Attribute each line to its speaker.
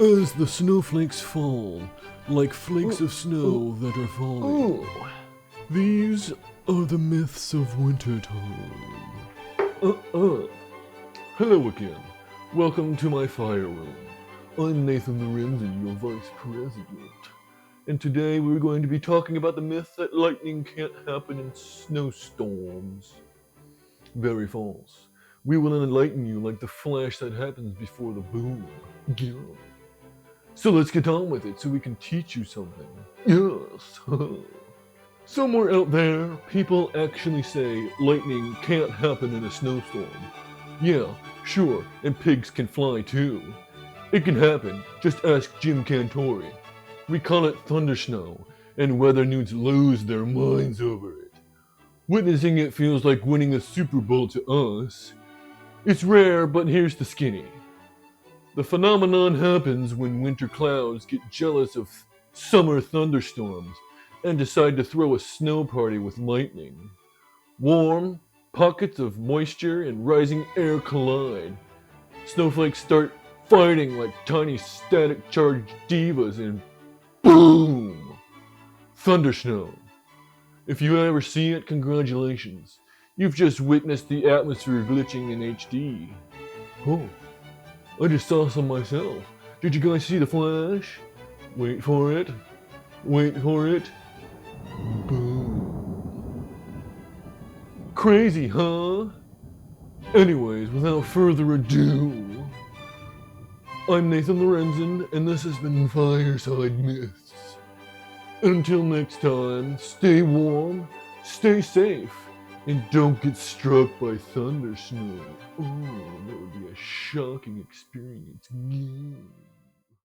Speaker 1: As the snowflakes fall, like flakes of snow that are falling, these are the myths of wintertime. Hello again. Welcome to my fire room. I'm Nathan Lorenzen, your vice president. And today we're going to be talking about the myth that lightning can't happen in snowstorms. Very false. We will enlighten you like the flash that happens before the boom. Yeah. So let's get on with it so we can teach you something. Yes. Somewhere out there, people actually say lightning can't happen in a snowstorm. Yeah, sure, and pigs can fly too. It can happen, just ask Jim Cantori. We call it thundersnow, and weather nudes lose their minds over it. Witnessing it feels like winning a Super Bowl to us. It's rare, but here's the skinny. The phenomenon happens when winter clouds get jealous of summer thunderstorms and decide to throw a snow party with lightning. Warm, pockets of moisture and rising air collide. Snowflakes start fighting like tiny static charged divas and boom! Thundersnow. If you ever see it, congratulations. You've just witnessed the atmosphere glitching in HD. Oh. I just saw some myself. Did you guys see the flash? Wait for it. Wait for it. Boom. Crazy, huh? Anyways, without further ado, I'm Nathan Lorenzen, and this has been Fireside Myths. Until next time, stay warm, stay safe, and don't get struck by thunder snow. Oh, that would be a shocking experience. Yeah.